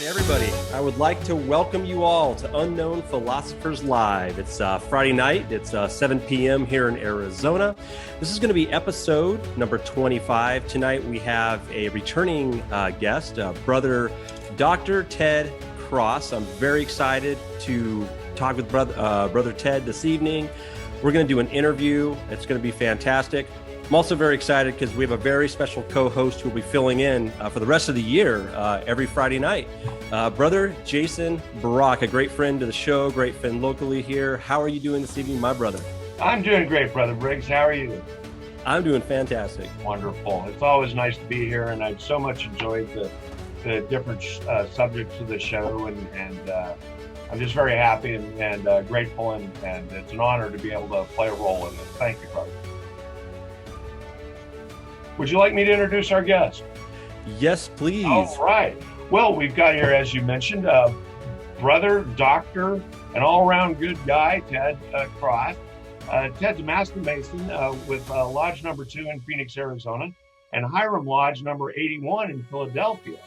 Everybody, I would like to welcome you all to Unknown Philosophers Live. It's Friday night. It's 7 p.m. here in Arizona. This is going to be episode number 25. Tonight we have a returning guest, Brother Dr. Ted Cross. I'm very excited to talk with Brother Ted this evening. We're going to do an interview. It's going to be fantastic. I'm also very excited because we have a very special co-host who will be filling in for the rest of the year every Friday night. Brother Jason Barak, a great friend to the show, great friend locally here. How are you doing this evening, my brother? I'm doing great, Brother Briggs. How are you? I'm doing fantastic. Wonderful. It's always nice to be here, and I've so much enjoyed the different subjects of the show, and I'm just very happy and grateful, and it's an honor to be able to play a role in this. Thank you, brother. Would you like me to introduce our guest? Yes, please. All right. Well, we've got here, as you mentioned, brother, doctor, an all-around good guy, Ted Cross. Ted's a Master Mason with Lodge number 2 in Phoenix, Arizona, and Hiram Lodge number 81 in Philadelphia.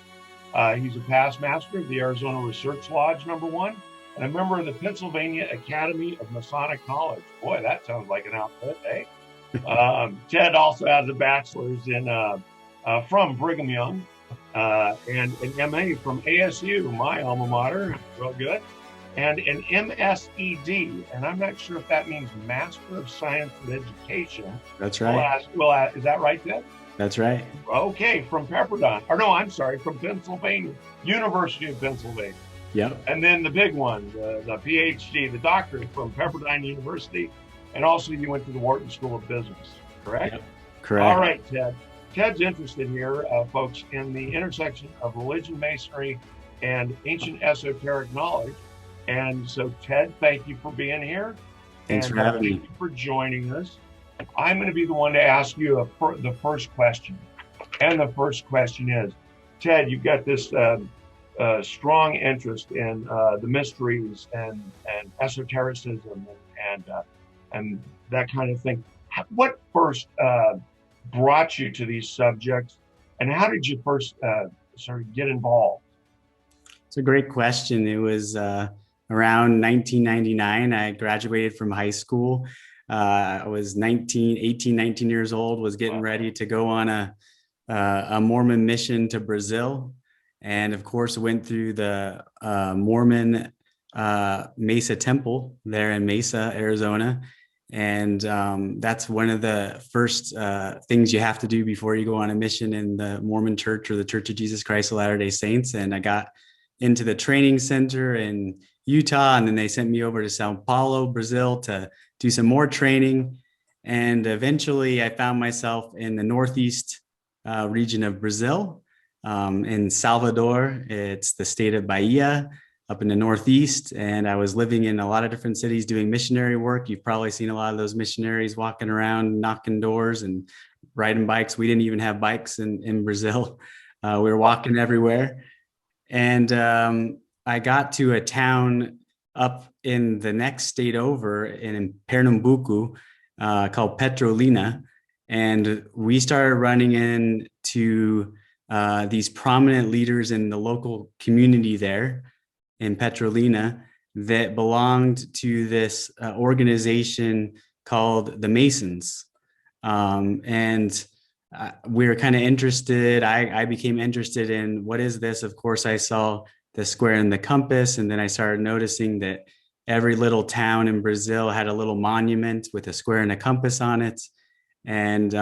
He's a past master of the Arizona Research Lodge number 1, and a member of the Pennsylvania Academy of Masonic College. Boy, that sounds like an outfit, eh? Ted also has a bachelor's from Brigham Young and an MA from ASU, my alma mater, real good, and an MSED, and I'm not sure if that means Master of Science in Education. That's right. Is that right, Ted? That's right. Okay, from Pepperdine. From Pennsylvania, University of Pennsylvania. Yep. And then the big one, the PhD, the doctorate from Pepperdine University. And also you went to the Wharton School of Business, correct? Yep, correct. All right, Ted. Ted's interested here, folks, in the intersection of religion, masonry, and ancient esoteric knowledge. And so, Ted, thank you for being here. Thanks for having me. Thank you for joining us. I'm going to be the one to ask you the first question. And the first question is, Ted, you've got this strong interest in the mysteries and esotericism and that kind of thing. What first brought you to these subjects, and how did you first sort of get involved? It's a great question. It was around 1999. I graduated from high school. I was 19 years old, was getting ready to go on a Mormon mission to Brazil. And of course, went through the Mormon Mesa Temple there in Mesa, Arizona. And that's one of the first things you have to do before you go on a mission in the Mormon Church or the Church of Jesus Christ of Latter-day Saints. And I got into the training center in Utah, and then they sent me over to Sao Paulo, Brazil, to do some more training. And eventually I found myself in the northeast region of Brazil, in Salvador. It's the state of Bahia, up in the northeast, and I was living in a lot of different cities doing missionary work. You've probably seen a lot of those missionaries walking around, knocking doors and riding bikes. We didn't even have bikes in Brazil. We were walking everywhere. And I got to a town up in the next state over in Pernambuco called Petrolina. And we started running into these prominent leaders in the local community there in Petrolina that belonged to this organization called the Masons. And we were kind of interested. I became interested in what is this? Of course, I saw the square and the compass. And then I started noticing that every little town in Brazil had a little monument with a square and a compass on it. And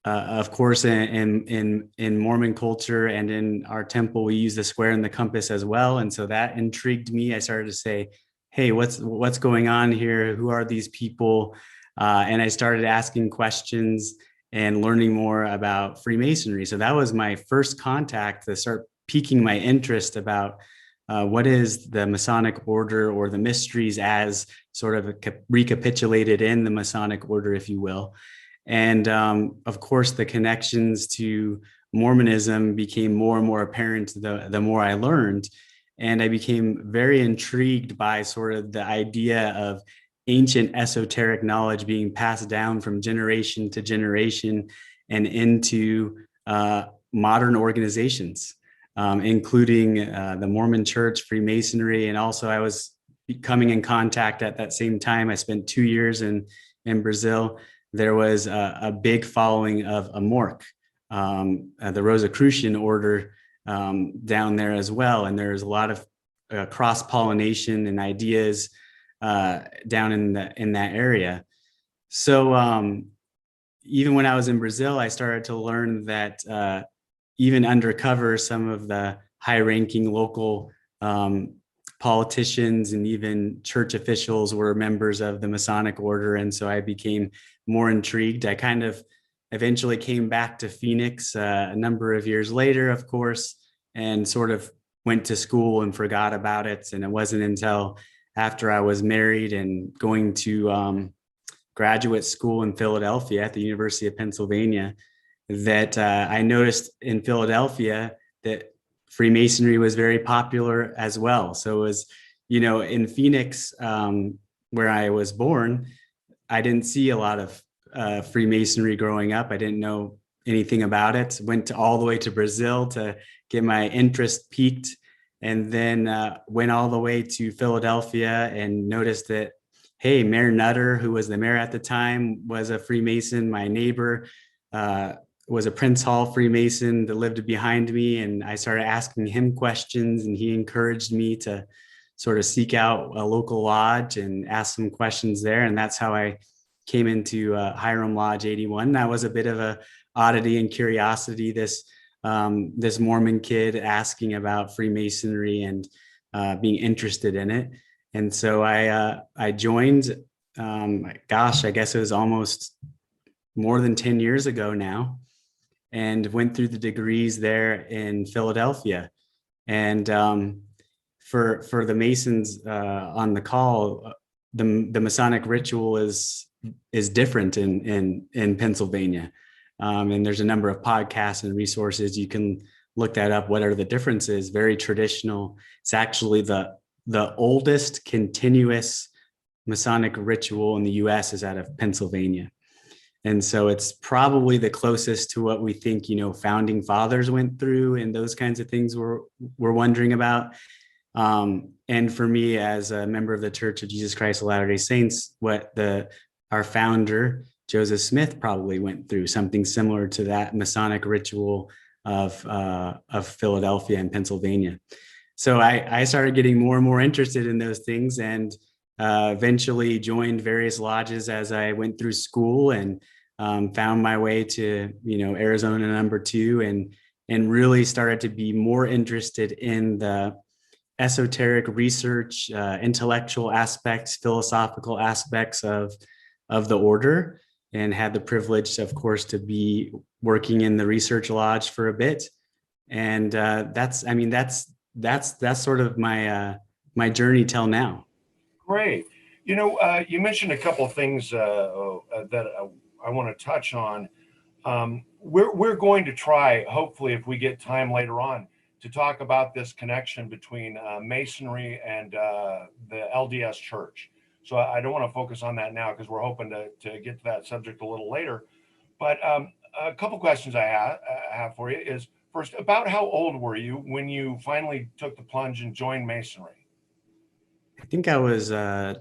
of course, in Mormon culture and in our temple, we use the square and the compass as well. And so that intrigued me. I started to say, hey, what's going on here? Who are these people? And I started asking questions and learning more about Freemasonry. So that was my first contact to start piquing my interest about what is the Masonic order, or the mysteries as sort of recapitulated in the Masonic order, if you will. And of course, the connections to Mormonism became more and more apparent the more I learned. And I became very intrigued by sort of the idea of ancient esoteric knowledge being passed down from generation to generation and into modern organizations, including the Mormon Church, Freemasonry, and also I was coming in contact at that same time. I spent 2 years in Brazil. There was a big following of Amorc, the Rosicrucian order down there as well, and there's a lot of cross-pollination and ideas down in that area. So even when I was in Brazil, I started to learn that even undercover, some of the high-ranking local politicians and even church officials were members of the Masonic order, and so I became more intrigued. I kind of eventually came back to Phoenix a number of years later, of course, and sort of went to school and forgot about it. And it wasn't until after I was married and going to graduate school in Philadelphia at the University of Pennsylvania that I noticed in Philadelphia that Freemasonry was very popular as well. So it was, in Phoenix, where I was born, I didn't see a lot of Freemasonry growing up. I didn't know anything about it. Went all the way to Brazil to get my interest piqued, and then went all the way to Philadelphia and noticed that, hey, Mayor Nutter, who was the mayor at the time, was a Freemason. My neighbor was a Prince Hall Freemason that lived behind me, and I started asking him questions, and he encouraged me to sort of seek out a local lodge and ask some questions there. And that's how I came into Hiram Lodge 81. That was a bit of a oddity and curiosity, this Mormon kid asking about Freemasonry and being interested in it. And so I joined, I guess it was almost more than 10 years ago now, and went through the degrees there in Philadelphia. And for the Masons on the call, the Masonic ritual is different in Pennsylvania. And there's a number of podcasts and resources. You can look that up. What are the differences? Very traditional. It's actually the oldest continuous Masonic ritual in the US is out of Pennsylvania. And so it's probably the closest to what we think, founding fathers went through and those kinds of things we're wondering about. And for me, as a member of the Church of Jesus Christ of Latter-day Saints, what our founder, Joseph Smith, probably went through, something similar to that Masonic ritual of Philadelphia and Pennsylvania. So I started getting more and more interested in those things, and eventually joined various lodges as I went through school, and found my way to Arizona number 2, and really started to be more interested in the esoteric research, intellectual aspects, philosophical aspects of the order, and had the privilege, of course, to be working in the research lodge for a bit. And that's sort of my journey till now. Great. You mentioned a couple of things that I want to touch on. We're going to try, hopefully, if we get time later on, to talk about this connection between Masonry and the LDS Church. So I don't want to focus on that now because we're hoping to get to that subject a little later. But a couple questions I have for you is, first, about how old were you when you finally took the plunge and joined Masonry? I think I was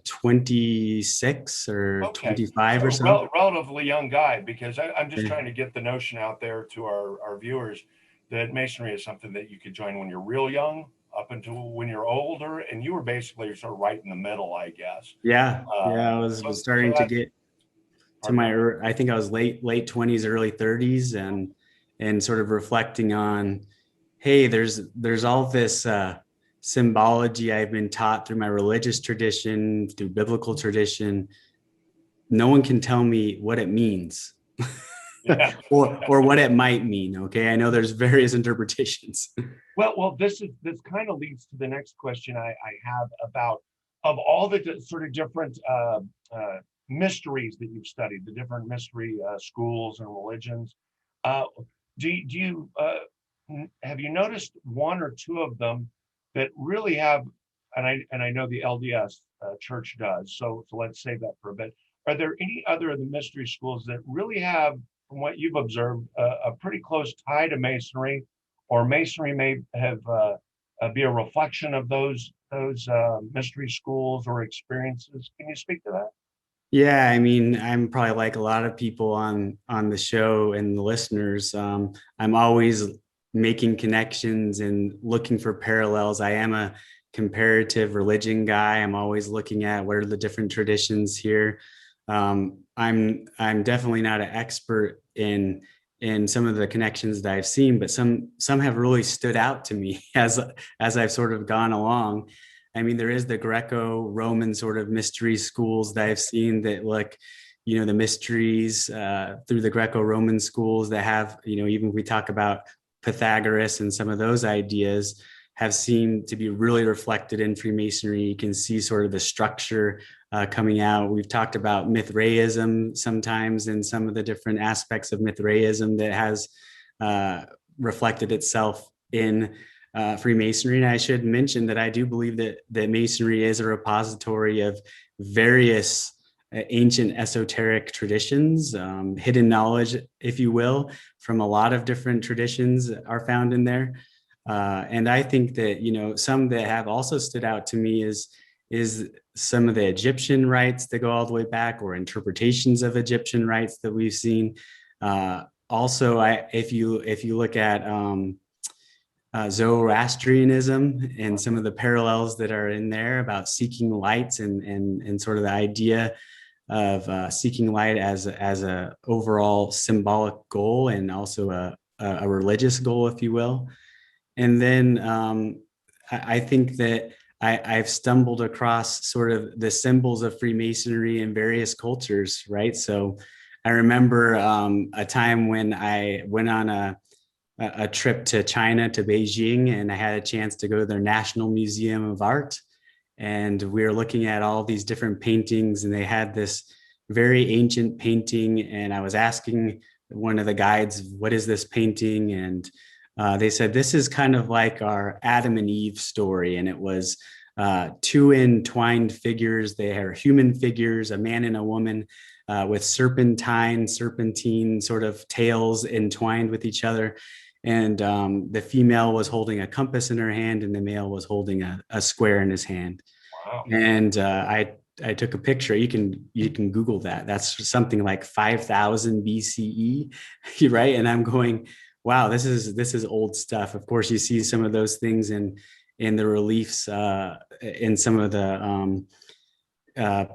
26 or 25 or so. Relatively young guy, because I'm just trying to get the notion out there to our viewers that Masonry is something that you could join when you're real young up until when you're older, and you were basically sort of right in the middle, I guess. Yeah, I was starting to get to I think I was late 20s, early 30s, and sort of reflecting on, hey, there's all this symbology I've been taught through my religious tradition, through biblical tradition. No one can tell me what it means. or what it might mean. Okay, I know there's various interpretations. Well, this kind of leads to the next question I have about, of all the sort of different mysteries that you've studied, the different mystery schools and religions. Do you have you noticed one or two of them that really have I know the LDS church does. So let's save that for a bit. Are there any other of the mystery schools that really have, from what you've observed, a pretty close tie to Masonry, or Masonry may have be a reflection of those mystery schools or experiences? Can you speak to that? Yeah, I mean, I'm probably like a lot of people on the show and the listeners. I'm always making connections and looking for parallels. I am a comparative religion guy. I'm always looking at what are the different traditions here. I'm definitely not an expert in some of the connections that I've seen, but some have really stood out to me as I've sort of gone along. I mean, there is the Greco-Roman sort of mystery schools that I've seen that look, the mysteries through the Greco-Roman schools that have, even we talk about Pythagoras and some of those ideas have seemed to be really reflected in Freemasonry. You can see sort of the structure coming out. We've talked about Mithraism sometimes and some of the different aspects of Mithraism that has reflected itself in Freemasonry. And I should mention that I do believe that Masonry is a repository of various ancient esoteric traditions, hidden knowledge, if you will, from a lot of different traditions are found in there. And I think that, some that have also stood out to me is some of the Egyptian rites that go all the way back, or interpretations of Egyptian rites that we've seen. Also, if you look at Zoroastrianism and some of the parallels that are in there about seeking lights and sort of the idea of seeking light as a overall symbolic goal, and also a religious goal, if you will. And then I think that I've stumbled across sort of the symbols of Freemasonry in various cultures, right? So I remember a time when I went on a trip to China, to Beijing, and I had a chance to go to their National Museum of Art. And we were looking at all these different paintings, and they had this very ancient painting. And I was asking one of the guides, what is this painting? And they said, this is kind of like our Adam and Eve story. And it was two entwined figures. They are human figures, a man and a woman, with serpentine sort of tails entwined with each other. And the female was holding a compass in her hand, and the male was holding a square in his hand. Wow. And I took a picture. You can Google that. That's something like 5,000 BCE, right? And I'm going, wow, this is old stuff. Of course, you see some of those things in the reliefs in some of the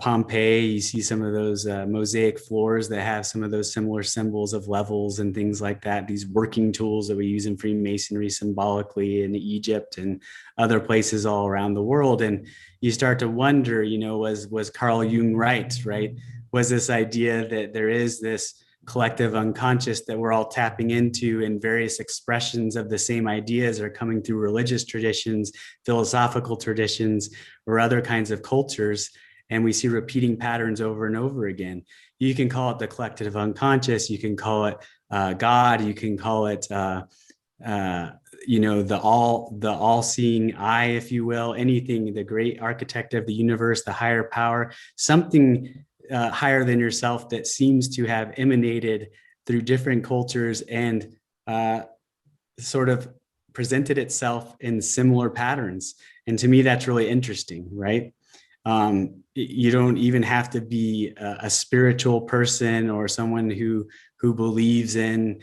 Pompeii. You see some of those mosaic floors that have some of those similar symbols of levels and things like that. These working tools that we use in Freemasonry symbolically in Egypt and other places all around the world. And you start to wonder, was Carl Jung right? Was this idea that there is this collective unconscious that we're all tapping into, and various expressions of the same ideas are coming through religious traditions, philosophical traditions, or other kinds of cultures. And we see repeating patterns over and over again. You can call it the collective unconscious. You can call it God. You can call it, the all-seeing eye, if you will. Anything, the great architect of the universe, the higher power, something higher than yourself that seems to have emanated through different cultures and sort of presented itself in similar patterns. And to me, that's really interesting, right? You don't even have to be a spiritual person or someone who believes in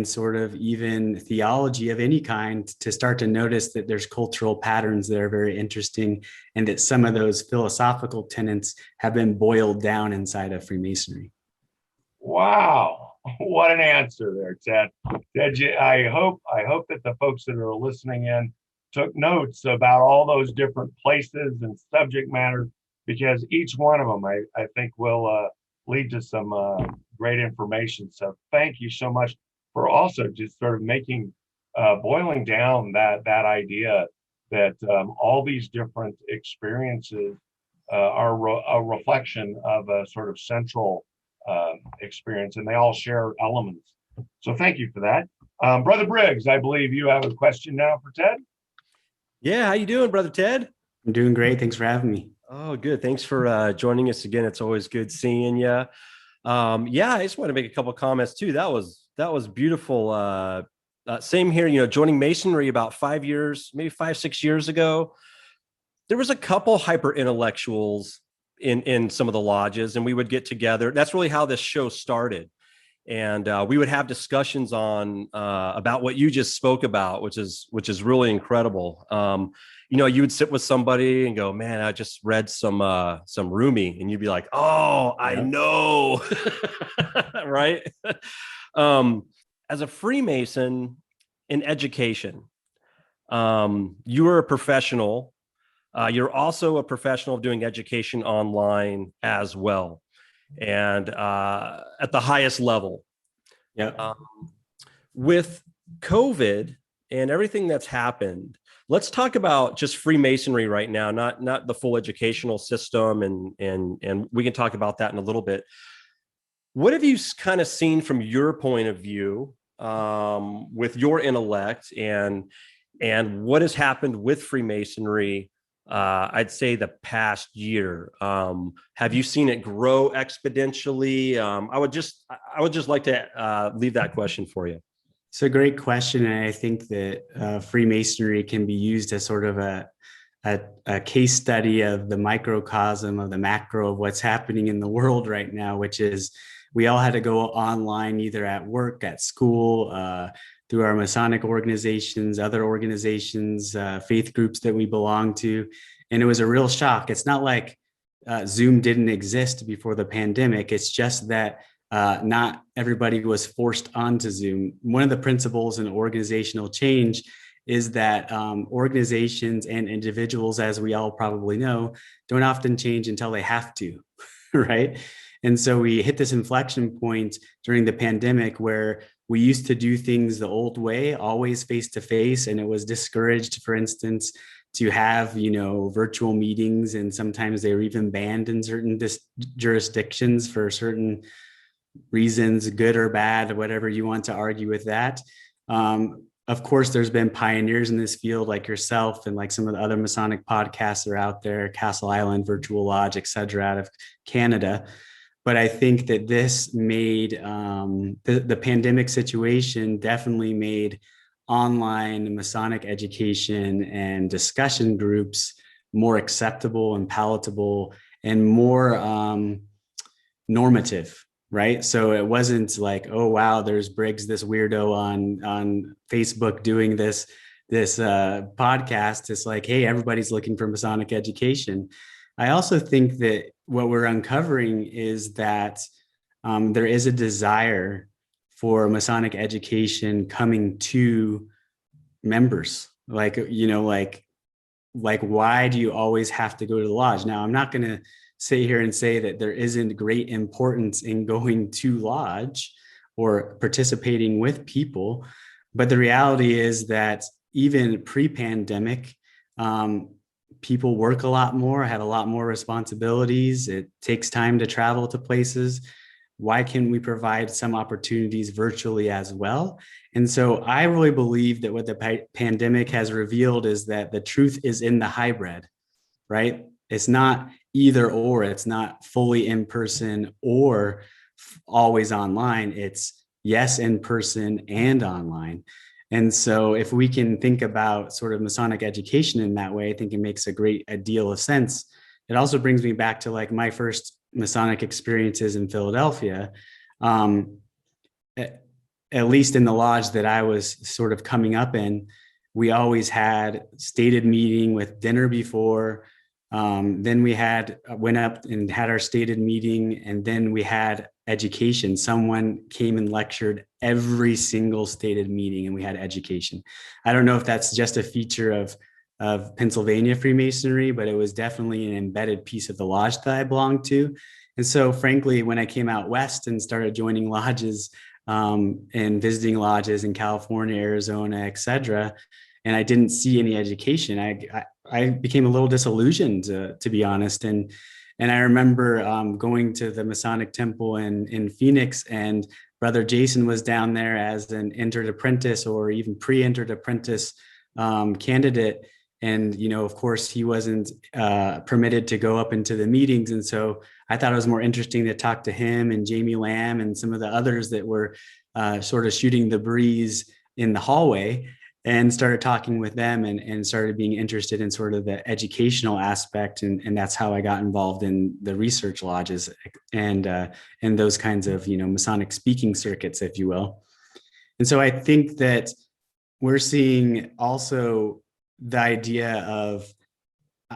sort of even theology of any kind to start to notice that there's cultural patterns that are very interesting, and that some of those philosophical tenets have been boiled down inside of Freemasonry. Wow, what an answer there, Ted. Ted, I hope that the folks that are listening in took notes about all those different places and subject matter, because each one of them, I think, will lead to some great information. So thank you so much for also just sort of making, boiling down that idea that all these different experiences are a reflection of a sort of central experience, and they all share elements. So thank you for that. Brother Briggs, I believe you have a question now for Ted. Yeah, how you doing, Brother Ted? I'm doing great. Thanks for having me. Oh, good. Thanks for joining us again. It's always good seeing you. Yeah, I just want to make a couple comments too. That was beautiful. Same here. Joining Masonry about 5 years, maybe 5, 6 years ago. There was a couple hyper intellectuals in some of the lodges, and we would get together. That's really how this show started, and we would have discussions on about what you just spoke about, which is really incredible. You would sit with somebody and go, "Man, I just read some Rumi," and you'd be like, "Oh, I Yeah. know," right? um, as a Freemason in education, you are a professional. You're also a professional of doing education online as well, and at the highest level. Yeah. Um, with COVID and everything that's happened, let's talk about just Freemasonry right now, not the full educational system, and we can talk about that in a little bit. What have you kind of seen from your point of view, with your intellect, and what has happened with Freemasonry? I'd say the past year. Have you seen it grow exponentially? I would just like to leave that question for you. It's a great question. And I think that Freemasonry can be used as sort of a case study of the microcosm of the macro of what's happening in the world right now, which is we all had to go online, either at work, at school, through our Masonic organizations, other organizations, faith groups that we belong to. And it was a real shock. It's not like Zoom didn't exist before the pandemic. It's just that not everybody was forced onto Zoom. One of the principles in organizational change is that organizations and individuals, as we all probably know, don't often change until they have to, right? And so we hit this inflection point during the pandemic where we used to do things the old way, always face to face, and it was discouraged, for instance, to have virtual meetings, and sometimes they were even banned in certain jurisdictions for certain reasons, good or bad, whatever you want to argue with that. Of course, there's been pioneers in this field like yourself and like some of the other Masonic podcasts that are out there, Castle Island, Virtual Lodge, et cetera, out of Canada. But I think that this made the pandemic situation definitely made online Masonic education and discussion groups more acceptable and palatable and more normative, right? So it wasn't like, oh wow, there's Briggs, this weirdo on Facebook doing this podcast. It's like, hey, everybody's looking for Masonic education. I also think that what we're uncovering is that there is a desire for Masonic education coming to members. Like why do you always have to go to the lodge? Now, I'm not going to sit here and say that there isn't great importance in going to lodge or participating with people, but the reality is that even pre-pandemic, people work a lot more, have a lot more responsibilities. It takes time to travel to places. Why can't we provide some opportunities virtually as well? And so I really believe that what the pandemic has revealed is that the truth is in the hybrid, right? It's not either or, it's not fully in person or always online. It's yes, in person and online. And so if we can think about sort of Masonic education in that way, I think it makes a deal of sense. It also brings me back to like my first Masonic experiences in Philadelphia. At least in the lodge that I was sort of coming up in, we always had stated meeting with dinner before. Then we went up and had our stated meeting, and then we had education. Someone came and lectured every single stated meeting, and we had education. I don't know if that's just a feature of Pennsylvania Freemasonry, but it was definitely an embedded piece of the lodge that I belonged to. And so frankly, when I came out west and started joining lodges and visiting lodges in California, Arizona, et cetera, and I didn't see any education, I became a little disillusioned, to be honest. And I remember going to the Masonic Temple in Phoenix, and Brother Jason was down there as an entered apprentice or even pre-entered apprentice candidate. And, of course, he wasn't permitted to go up into the meetings. And so I thought it was more interesting to talk to him and Jamie Lamb and some of the others that were sort of shooting the breeze in the hallway, and started talking with them and started being interested in sort of the educational aspect. And that's how I got involved in the research lodges and those kinds of, Masonic speaking circuits, if you will. And so I think that we're seeing also the idea of,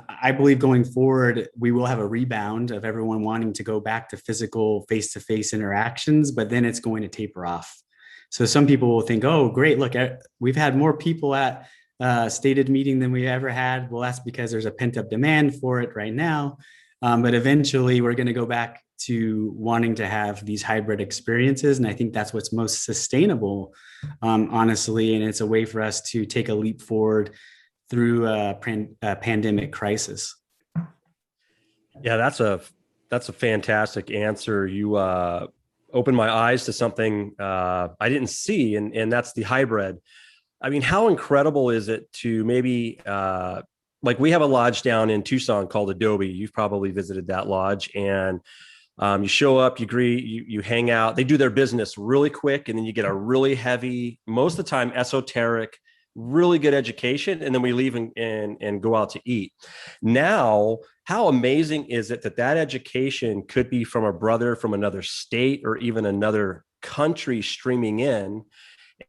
I believe going forward, we will have a rebound of everyone wanting to go back to physical face-to-face interactions, but then it's going to taper off. So some people will think, oh, great, look, we've had more people at stated meeting than we ever had. Well, that's because there's a pent-up demand for it right now. But eventually we're going to go back to wanting to have these hybrid experiences. And I think that's what's most sustainable, honestly. And it's a way for us to take a leap forward through a pandemic crisis. Yeah, that's a fantastic answer. You opened my eyes to something I didn't see, and that's the hybrid. I mean, how incredible is it to maybe like we have a lodge down in Tucson called Adobe. You've probably visited that lodge, and you show up, you greet, you hang out. They do their business really quick, and then you get a really heavy, most of the time esoteric, really good education, and then we leave and go out to eat. Now, how amazing is it that education could be from a brother from another state or even another country streaming in,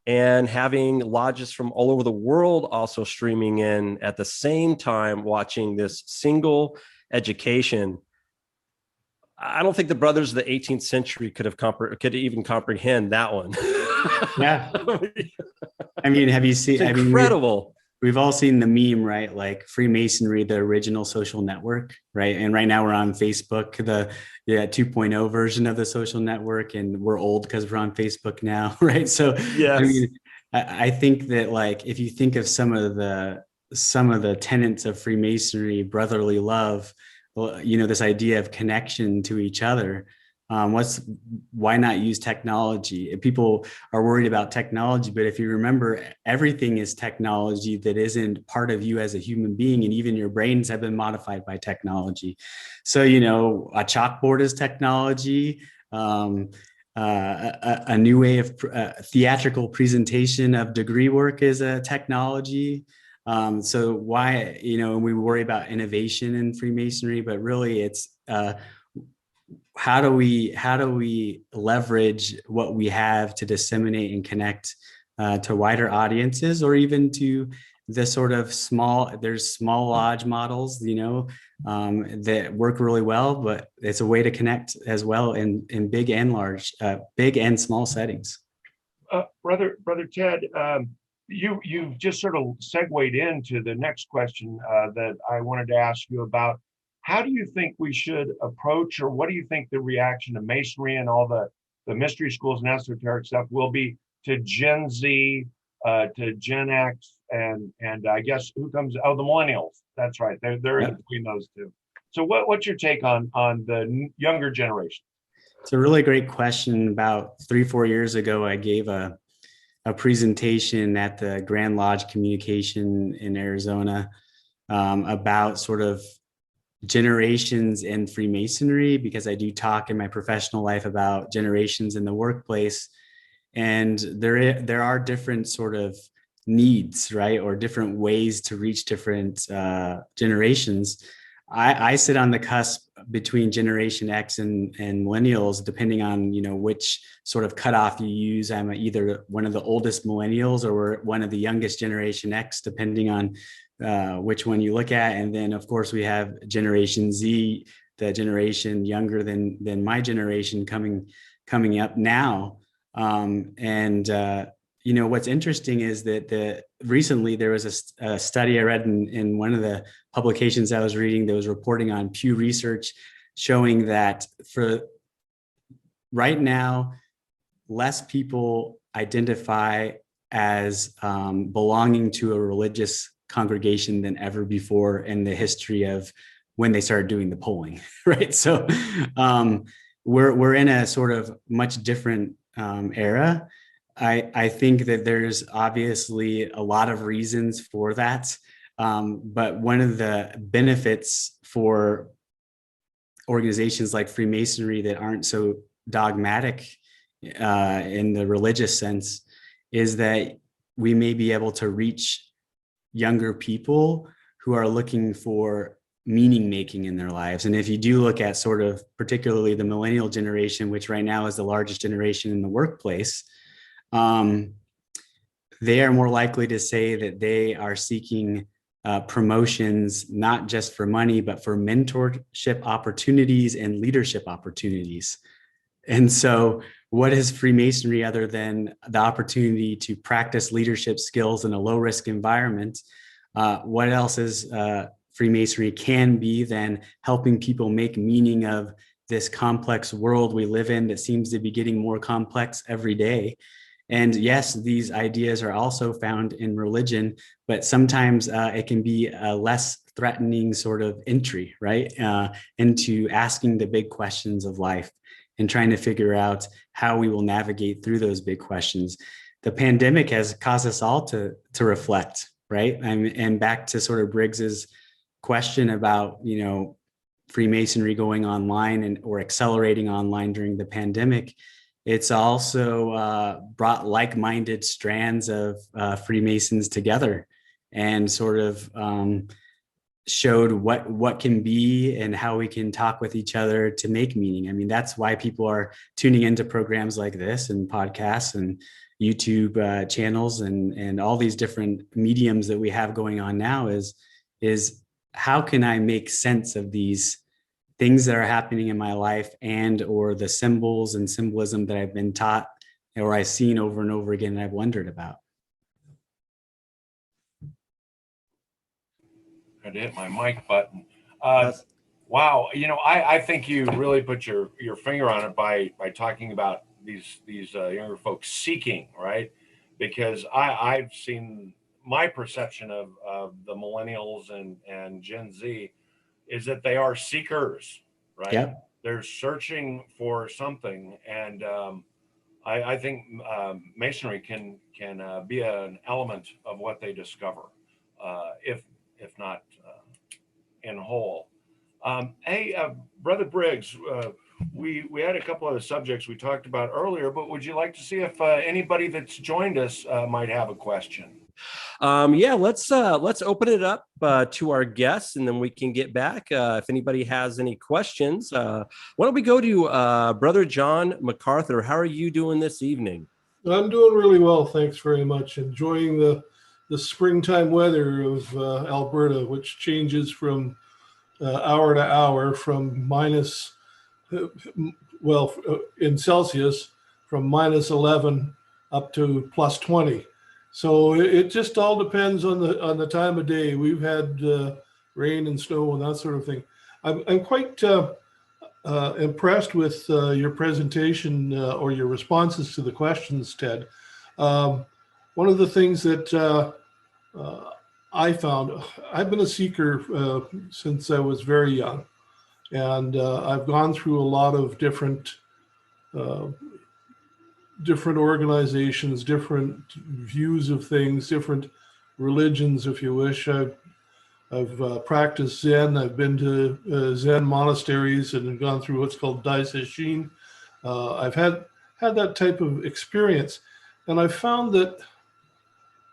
and having lodges from all over the world also streaming in at the same time, watching this single education. I don't think the brothers of the 18th century could even comprehend that one. Yeah. I mean, have you seen? It's incredible. We've all seen the meme, right? Like Freemasonry, the original social network, right? And right now we're on Facebook, the 2.0 version of the social network, and we're old because we're on Facebook now, right? So, yes. I mean, I think that, like, if you think of some of the tenets of Freemasonry, brotherly love, this idea of connection to each other. Why not use technology? People are worried about technology, but if you remember, everything is technology that isn't part of you as a human being, and even your brains have been modified by technology. So, a chalkboard is technology. A new way of theatrical presentation of degree work is a technology. So why, we worry about innovation in Freemasonry, but really it's how do we leverage what we have to disseminate and connect to wider audiences, or even to the sort of small lodge models, that work really well, but it's a way to connect as well in big and large, big and small settings. Brother Ted, you've just sort of segued into the next question that I wanted to ask you about. How do you think we should approach, or what do you think the reaction to Masonry and all the mystery schools and esoteric stuff will be to Gen Z, to Gen X, and I guess who comes? Oh, the millennials. That's right. They're in between those two. So what's your take on the younger generation? It's a really great question. About 3-4 years ago, I gave a presentation at the Grand Lodge Communication in Arizona about sort of generations in Freemasonry, because I do talk in my professional life about generations in the workplace, and there are different sort of needs, right, or different ways to reach different generations. I sit on the cusp between Generation X and millennials, depending on which sort of cutoff you use. I'm either one of the oldest millennials or one of the youngest Generation X, depending on which one you look at. And then, of course, we have Generation Z, the generation younger than my generation coming up now. What's interesting is that recently there was a study I read in one of the publications I was reading that was reporting on Pew Research, showing that for right now, less people identify as belonging to a religious congregation than ever before in the history of when they started doing the polling, right? So we're in a sort of much different era. I think that there's obviously a lot of reasons for that. But one of the benefits for organizations like Freemasonry that aren't so dogmatic in the religious sense is that we may be able to reach younger people who are looking for meaning making in their lives. And if you do look at sort of particularly the millennial generation, which right now is the largest generation in the workplace, they are more likely to say that they are seeking promotions, not just for money, but for mentorship opportunities and leadership opportunities. And so what is Freemasonry other than the opportunity to practice leadership skills in a low risk environment? What else is Freemasonry can be than helping people make meaning of this complex world we live in that seems to be getting more complex every day? And yes, these ideas are also found in religion, but sometimes it can be a less threatening sort of entry, right, into asking the big questions of life and trying to figure out how we will navigate through those big questions. The pandemic has caused us all to reflect, right? And back to sort of Briggs's question about, Freemasonry going online or accelerating online during the pandemic. It's also brought like-minded strands of Freemasons together and sort of showed what can be and how we can talk with each other to make meaning. I mean, that's why people are tuning into programs like this and podcasts and YouTube channels and all these different mediums that we have going on now is how can I make sense of these things that are happening in my life and or the symbols and symbolism that I've been taught or I've seen over and over again and I've wondered about. I hit my mic button. Wow, I think you really put your finger on it by talking about these younger folks seeking, right? Because I've seen my perception of the millennials and Gen Z is that they are seekers, right? Yep. They're searching for something, and I think Masonry can be an element of what they discover, if not in whole. Hey, Brother Briggs, we had a couple of the subjects we talked about earlier, but would you like to see if anybody that's joined us might have a question? Yeah, let's open it up to our guests, and then we can get back if anybody has any questions. Why don't we go to Brother John MacArthur? How are you doing this evening? I'm doing really well, thanks very much. Enjoying the springtime weather of Alberta, which changes from hour to hour from minus, in Celsius, from minus 11 up to plus 20. So it just all depends on the time of day. We've had rain and snow and that sort of thing. I'm quite impressed with your presentation or your responses to the questions, Ted. One of the things that I found, I've been a seeker since I was very young, and I've gone through a lot of different organizations, different views of things, different religions, if you wish. I've practiced Zen. I've been to Zen monasteries and gone through what's called Daiseshin. I've had that type of experience, and I found that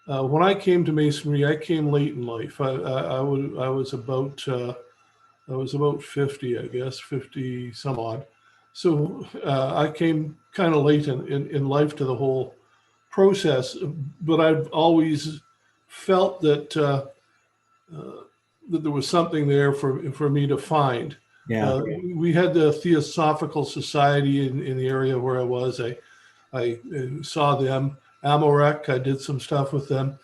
when I came to Masonry, I came late in life. I was about 50, I guess, 50 some odd. So I came kind of late in life to the whole process, but I've always felt that that there was something there for me to find. Yeah. We had the Theosophical Society in the area where I was. I saw them. Amorek, I did some stuff with them.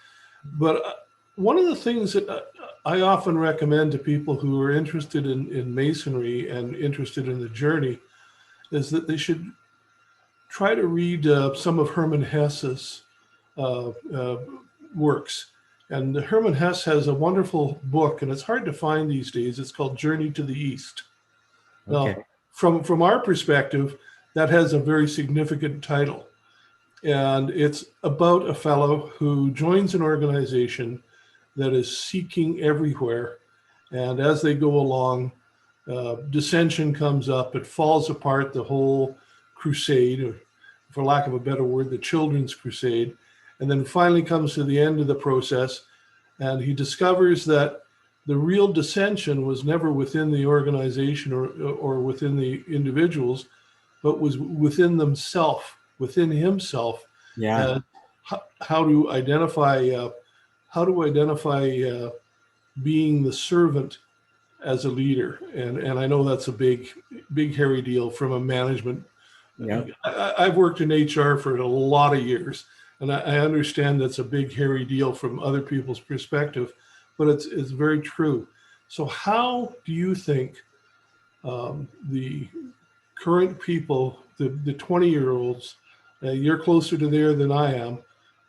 But one of the things that I often recommend to people who are interested in Masonry and interested in the journey is that they should try to read some of Hermann Hesse's works. And Hermann Hesse has a wonderful book, and it's hard to find these days. It's called Journey to the East. Okay. Now, from our perspective, that has a very significant title. And it's about a fellow who joins an organization that is seeking everywhere. And as they go along, dissension comes up, it falls apart, the whole crusade, or for lack of a better word, the children's crusade, and then finally comes to the end of the process, and he discovers that the real dissension was never within the organization or within the individuals, but was within themselves, within himself. Yeah. How to identify being the servant as a leader, and I know that's a big hairy deal from a management. Yeah. I've worked in HR for a lot of years, and I understand that's a big hairy deal from other people's perspective, but it's very true. So how do you think the current people, the 20-year-olds, you're closer to there than I am,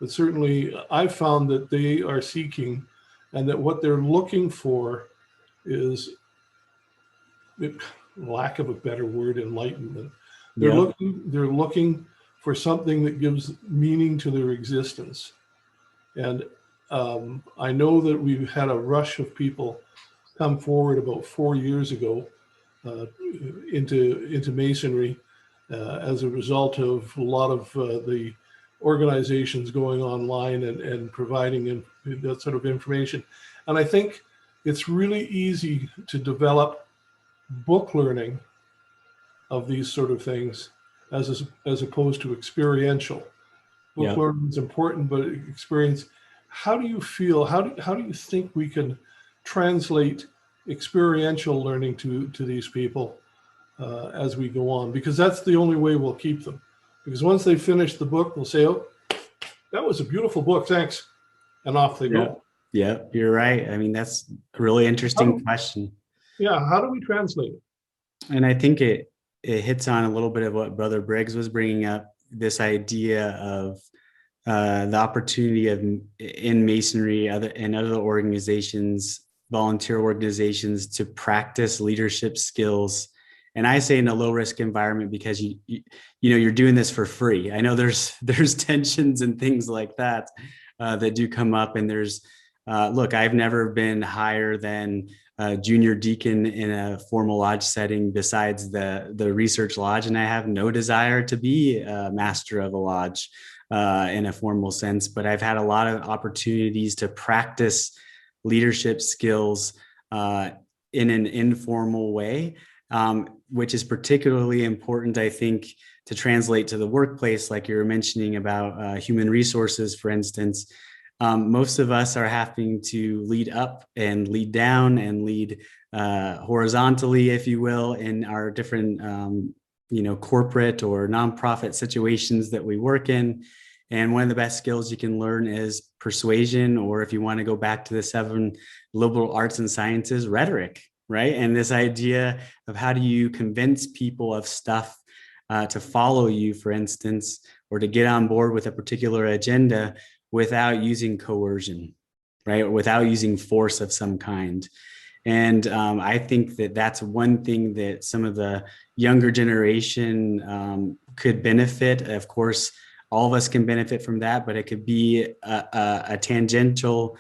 but certainly I've found that they are seeking, and that what they're looking for is, lack of a better word, enlightenment. They're Yeah. looking for something that gives meaning to their existence. And I know that we've had a rush of people come forward about 4 years ago into Masonry as a result of a lot of the organizations going online and providing that sort of information. And I think it's really easy to develop book learning of these sort of things as opposed to experiential. Book Yeah. learning is important, but experience. How do you feel? How do you think we can translate experiential learning to these people as we go on? Because that's the only way we'll keep them. Because once they finish the book, they'll say, "Oh, that was a beautiful book, thanks," and off they go. Yeah, you're right. I mean, that's a really interesting question. Yeah, how do we translate it? And I think it hits on a little bit of what Brother Briggs was bringing up, this idea of the opportunity of in Masonry and other organizations, volunteer organizations, to practice leadership skills. And I say in a low risk environment because you know you're doing this for free. I know there's tensions and things like that that do come up. And there's look, I've never been higher than junior deacon in a formal lodge setting besides the research lodge, and I have no desire to be a master of a lodge in a formal sense. But I've had a lot of opportunities to practice leadership skills in an informal way, which is particularly important, I think, to translate to the workplace, like you were mentioning about human resources, for instance. Most of us are having to lead up and lead down and lead horizontally, if you will, in our different, corporate or nonprofit situations that we work in. And one of the best skills you can learn is persuasion, or if you want to go back to the 7 liberal arts and sciences, rhetoric, right? And this idea of how do you convince people of stuff to follow you, for instance, or to get on board with a particular agenda without using coercion, right? Or without using force of some kind. And I think that that's one thing that some of the younger generation could benefit. Of course, all of us can benefit from that, but it could be a tangential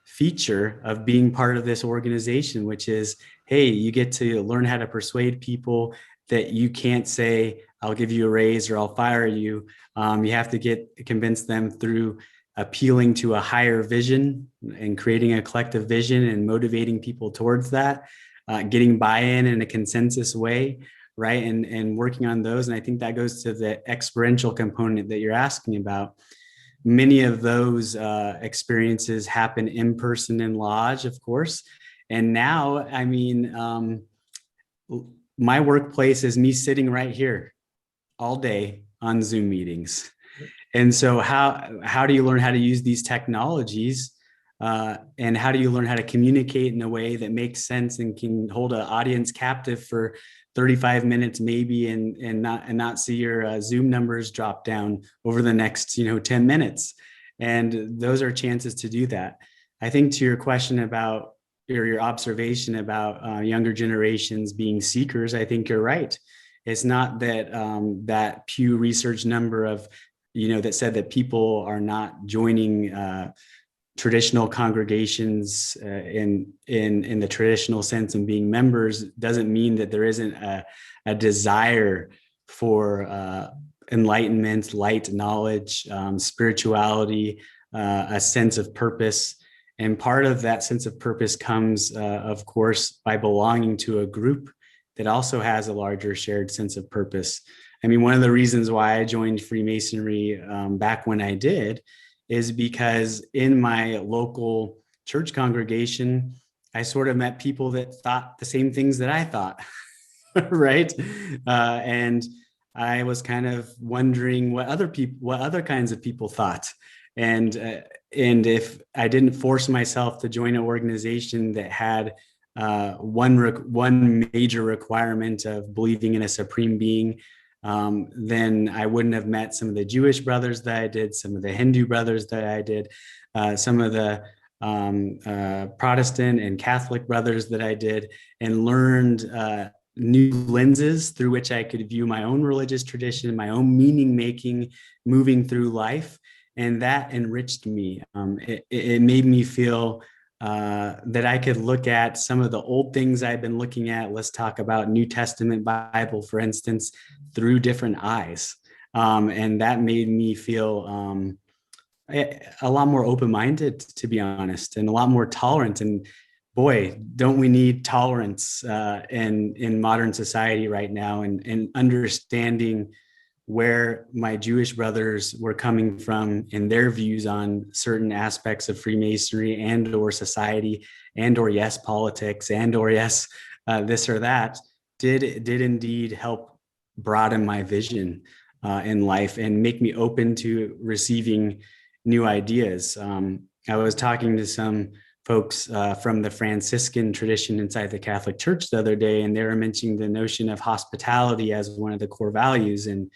feature of being part of this organization, which is, hey, you get to learn how to persuade people that you can't say, I'll give you a raise or I'll fire you. You have to convince them through appealing to a higher vision and creating a collective vision and motivating people towards that, getting buy-in in a consensus way, right? And working on those. And I think that goes to the experiential component that you're asking about. Many of those experiences happen in person in lodge, of course. And now, I mean, my workplace is me sitting right here all day on Zoom meetings. And so how do you learn how to use these technologies and how do you learn how to communicate in a way that makes sense and can hold an audience captive for 35 minutes maybe and not see your Zoom numbers drop down over the next 10 minutes? And those are chances to do that. I think to your question about your observation about younger generations being seekers, I think you're right. It's not that that Pew Research number of that said that people are not joining traditional congregations in the traditional sense and being members doesn't mean that there isn't a desire for enlightenment, light, knowledge, spirituality, a sense of purpose. And part of that sense of purpose comes, of course, by belonging to a group that also has a larger shared sense of purpose. I mean, one of the reasons why I joined Freemasonry back when I did is because in my local church congregation, I sort of met people that thought the same things that I thought, right? And I was kind of wondering what other kinds of people thought. And if I didn't force myself to join an organization that had one major requirement of believing in a supreme being, then I wouldn't have met some of the Jewish brothers that I did, some of the Hindu brothers that I did, some of the Protestant and Catholic brothers that I did, and learned new lenses through which I could view my own religious tradition, my own meaning making, moving through life. And that enriched me. It made me feel that I could look at some of the old things I've been looking at. Let's talk about New Testament Bible, for instance, through different eyes. And that made me feel a lot more open-minded, to be honest, and a lot more tolerant. And boy, don't we need tolerance in modern society right now, and understanding where my Jewish brothers were coming from in their views on certain aspects of Freemasonry and or society and or yes, politics and or yes, this or that did indeed help broaden my vision in life and make me open to receiving new ideas. I was talking to some folks from the Franciscan tradition inside the Catholic Church the other day, and they were mentioning the notion of hospitality as one of the core values, and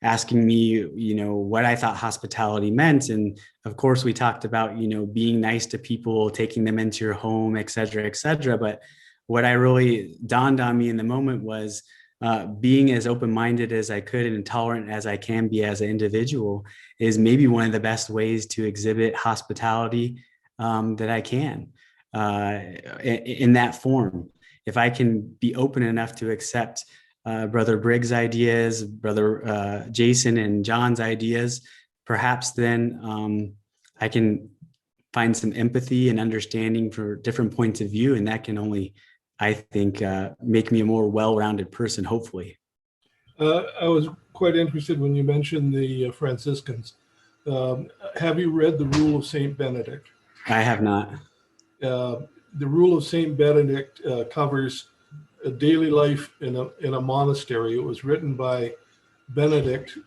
asking me, what I thought hospitality meant. And of course, we talked about, being nice to people, taking them into your home, et cetera, et cetera. But what I really dawned on me in the moment was being as open-minded as I could and tolerant as I can be as an individual is maybe one of the best ways to exhibit hospitality that I can in that form. If I can be open enough to accept Brother Briggs' ideas, Brother Jason and John's ideas, perhaps then I can find some empathy and understanding for different points of view. And that can only, I think, make me a more well-rounded person, hopefully. I was quite interested when you mentioned the Franciscans. Have you read The Rule of St. Benedict? I have not. The Rule of St. Benedict covers a daily life in a monastery. It was written by Benedict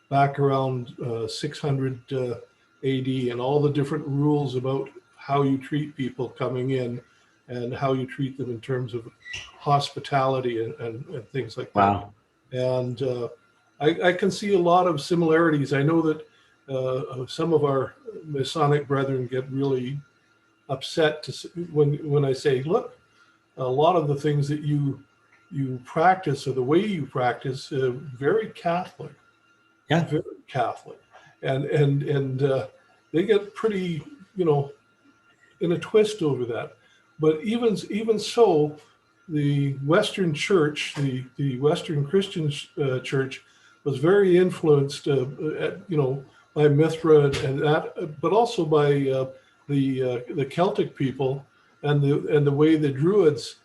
back around 600 AD, and all the different rules about how you treat people coming in and how you treat them in terms of hospitality and things like that. Wow. And I can see a lot of similarities. I know that some of our Masonic brethren get really upset when I say, look, a lot of the things that you practice, or the way you practice, very Catholic. Yeah, very Catholic, and they get pretty, in a twist over that. But even so, the Western Church, the Western Christian Church, was very influenced, by Mithra and that, but also by the Celtic people. And the way the Druids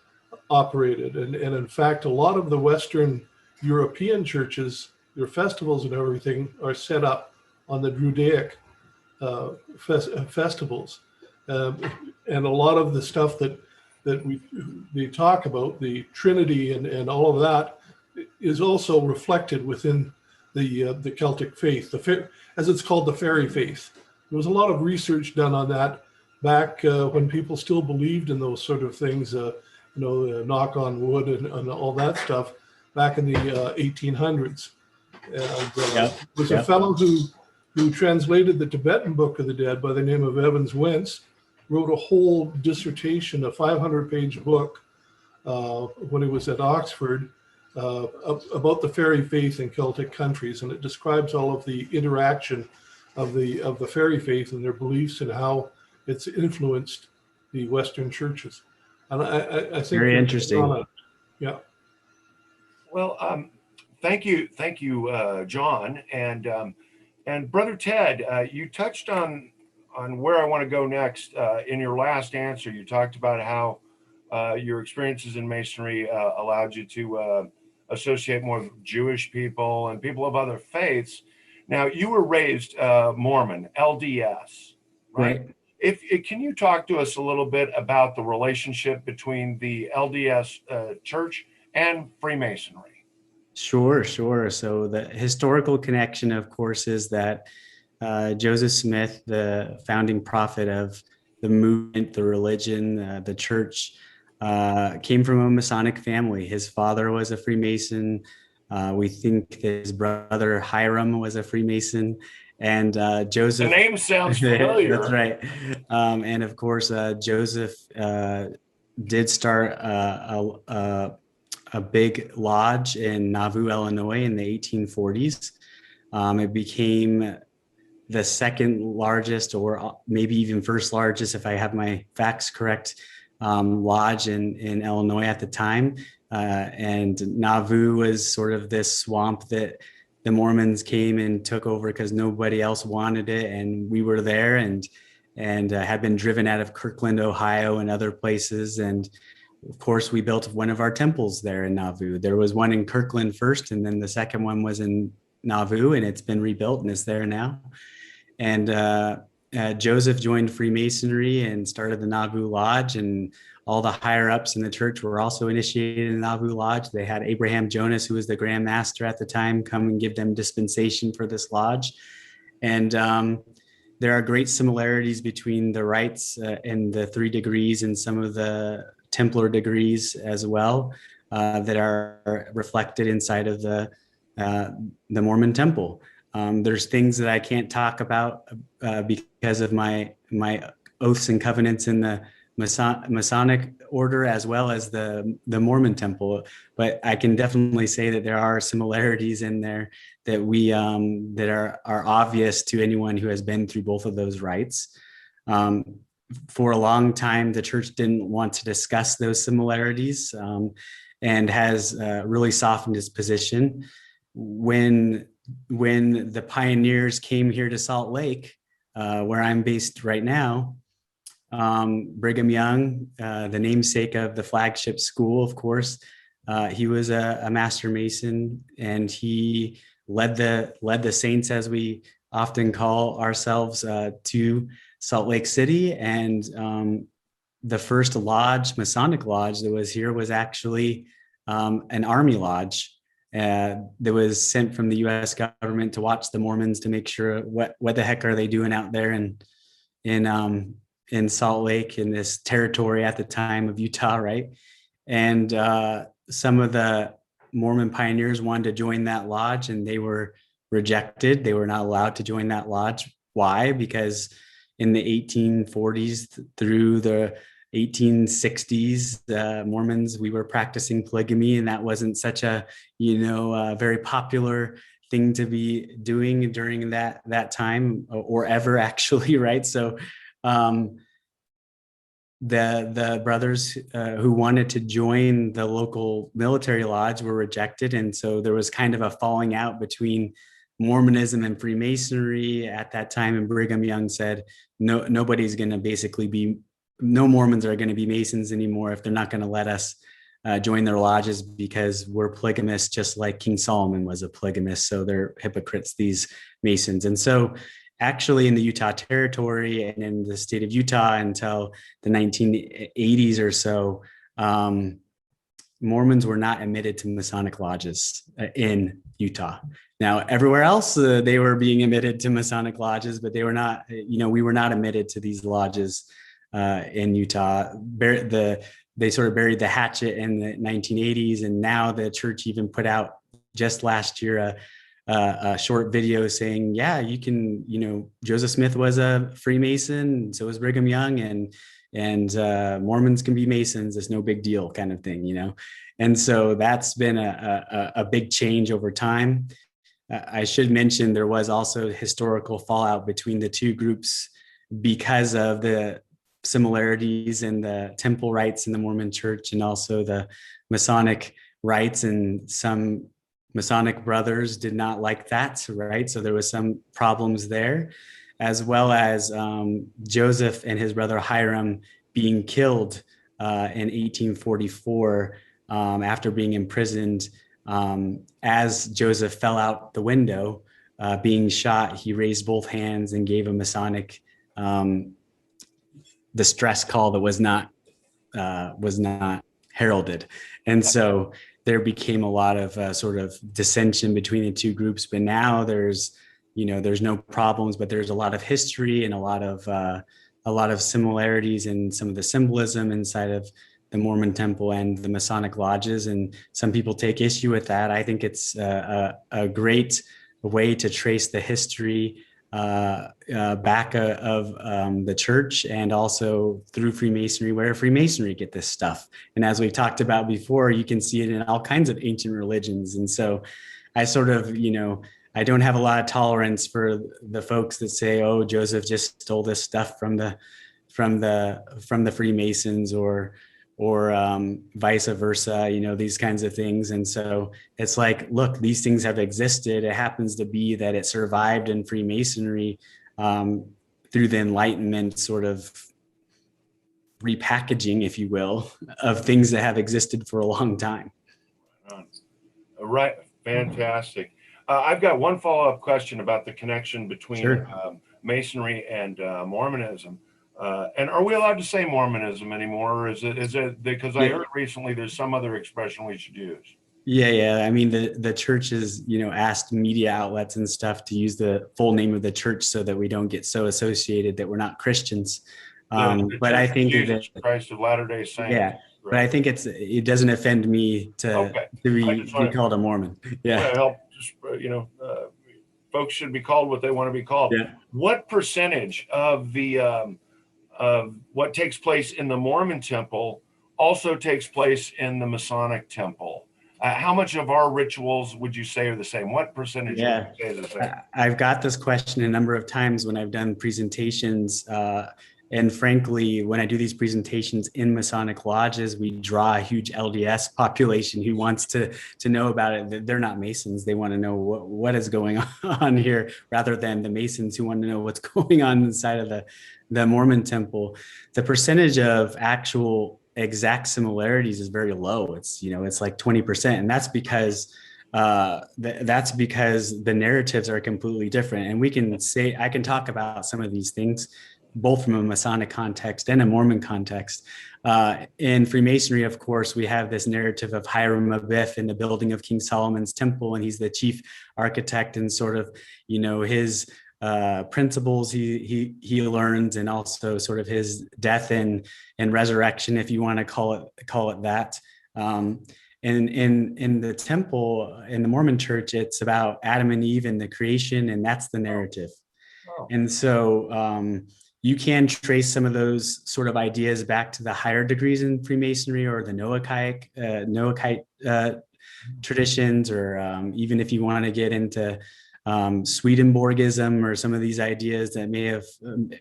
operated. And in fact, a lot of the Western European churches, their festivals and everything are set up on the Druidic festivals. And a lot of the stuff that we talk about, the Trinity and all of that, is also reflected within the Celtic faith, as it's called, the fairy faith. There was a lot of research done on that back when people still believed in those sort of things, knock on wood and all that stuff, back in the 1800s. And there was a fellow who translated the Tibetan Book of the Dead by the name of Evans Wentz, wrote a whole dissertation, a 500-page book when he was at Oxford about the fairy faith in Celtic countries. And it describes all of the interaction of the fairy faith and their beliefs and how it's influenced the Western churches. And I think Very interesting. Yeah. Well, thank you, John, and Brother Ted. You touched on where I want to go next. In your last answer, you talked about how your experiences in Masonry allowed you to associate more with Jewish people and people of other faiths. Now, you were raised Mormon, LDS, right? If can you talk to us a little bit about the relationship between the LDS church and Freemasonry? Sure. So the historical connection, of course, is that Joseph Smith, the founding prophet of the movement, the religion, the church, came from a Masonic family. His father was a Freemason. We think his brother Hiram was a Freemason, and Joseph. The name sounds familiar. That's right. And of course, Joseph did start a big lodge in Nauvoo, Illinois, in the 1840s. It became the second largest, or maybe even first largest, if I have my facts correct, lodge in Illinois at the time. And Nauvoo was sort of this swamp that the Mormons came and took over because nobody else wanted it, and we were there, and had been driven out of Kirkland, Ohio, and other places. And of course, we built one of our temples there in Nauvoo. There was one in Kirkland first, and then the second one was in Nauvoo, and it's been rebuilt and is there now. And Joseph joined Freemasonry and started the Nauvoo Lodge, and all the higher ups in the church were also initiated in the Nauvoo Lodge. They had Abraham Jonas, who was the Grand Master at the time, come and give them dispensation for this lodge. And there are great similarities between the rites and the 3 degrees and some of the Templar degrees as well that are reflected inside of the Mormon temple. There's things that I can't talk about because of my oaths and covenants in the Masonic order, as well as the Mormon temple. But I can definitely say that there are similarities in there that we that are obvious to anyone who has been through both of those rites. For a long time, the church didn't want to discuss those similarities, and has really softened its position. When the pioneers came here to Salt Lake, where I'm based right now, Brigham Young, the namesake of the flagship school, of course, he was a master mason, and he led the saints, as we often call ourselves, to Salt Lake City. And the first lodge, Masonic lodge, that was here was actually an army lodge that was sent from the U.S. government to watch the Mormons, to make sure what the heck are they doing out there in Salt Lake, in this territory at the time of Utah, right? And some of the Mormon pioneers wanted to join that lodge, and they were rejected. They were not allowed to join that lodge. Why? Because in the 1840s through the 1860s, Mormons, we were practicing polygamy, and that wasn't such a very popular thing to be doing during that time, or ever, actually, right? So the brothers who wanted to join the local military lodge were rejected, and so there was kind of a falling out between Mormonism and Freemasonry at that time. And Brigham Young said, no Mormons are going to be Masons anymore if they're not going to let us join their lodges, because we're polygamists, just like King Solomon was a polygamist. So they're hypocrites, these Masons. And so actually in the Utah territory and in the state of Utah until the 1980s or so, Mormons were not admitted to Masonic lodges in Utah. Now, everywhere else, they were being admitted to Masonic lodges, but they were not, we were not admitted to these lodges in Utah. They sort of buried the hatchet in the 1980s. And now the church even put out just last year a short video saying, yeah, you can, Joseph Smith was a Freemason, so was Brigham Young, and Mormons can be Masons. It's no big deal, kind of thing, And so that's been a big change over time. I should mention there was also historical fallout between the two groups because of the similarities in the temple rites in the Mormon church and also the Masonic rites, and some Masonic brothers did not like that, right? So there was some problems there, as well as Joseph and his brother Hiram being killed in 1844 after being imprisoned. As Joseph fell out the window, being shot, he raised both hands and gave a Masonic distress call that was not heralded, and so there became a lot of sort of dissension between the two groups. But now there's no problems, but there's a lot of history and a lot of similarities in some of the symbolism inside of the Mormon temple and the Masonic lodges. And some people take issue with that. I think it's a great way to trace the history back of the church, and also through Freemasonry, where Freemasonry get this stuff. And as we've talked about before, you can see it in all kinds of ancient religions. And so I sort of, I don't have a lot of tolerance for the folks that say, "Oh, Joseph just stole this stuff from the Freemasons," or vice versa, these kinds of things. And so it's like, look, these things have existed. It happens to be that it survived in Freemasonry through the Enlightenment sort of repackaging, if you will, of things that have existed for a long time. Right. Fantastic. I've got one follow-up question about the connection between Sure. Masonry and Mormonism. And are we allowed to say Mormonism anymore? Or is it because I heard recently there's some other expression we should use? Yeah. I mean, the church has, asked media outlets and stuff to use the full name of the church so that we don't get so associated that we're not Christians. But I think Jesus Christ of Latter-day Saints. Yeah, right? But I think it doesn't offend me to be called a Mormon. Yeah. Help, folks should be called what they want to be called. Yeah. What percentage of what takes place in the Mormon temple also takes place in the Masonic temple? How much of our rituals would you say are the same? What percentage would you say is the same? I've got this question a number of times when I've done presentations. And frankly, when I do these presentations in Masonic lodges, we draw a huge LDS population who wants to know about it. They're not Masons. They want to know what is going on here, rather than the Masons who want to know what's going on inside of the Mormon temple. The percentage of actual exact similarities is very low. It's like 20%, and that's because the narratives are completely different. And I can talk about some of these things both from a Masonic context and a Mormon context. In Freemasonry, of course, we have this narrative of Hiram Abiff in the building of King Solomon's temple, and he's the chief architect, and sort of, his principles he learns, and also sort of his death and resurrection, if you want to call it that. In the temple, in the Mormon church, it's about Adam and Eve and the creation, and that's the narrative. Oh. And so you can trace some of those sort of ideas back to the higher degrees in Freemasonry, or the Noahide traditions, or even if you want to get into Swedenborgism, or some of these ideas that may have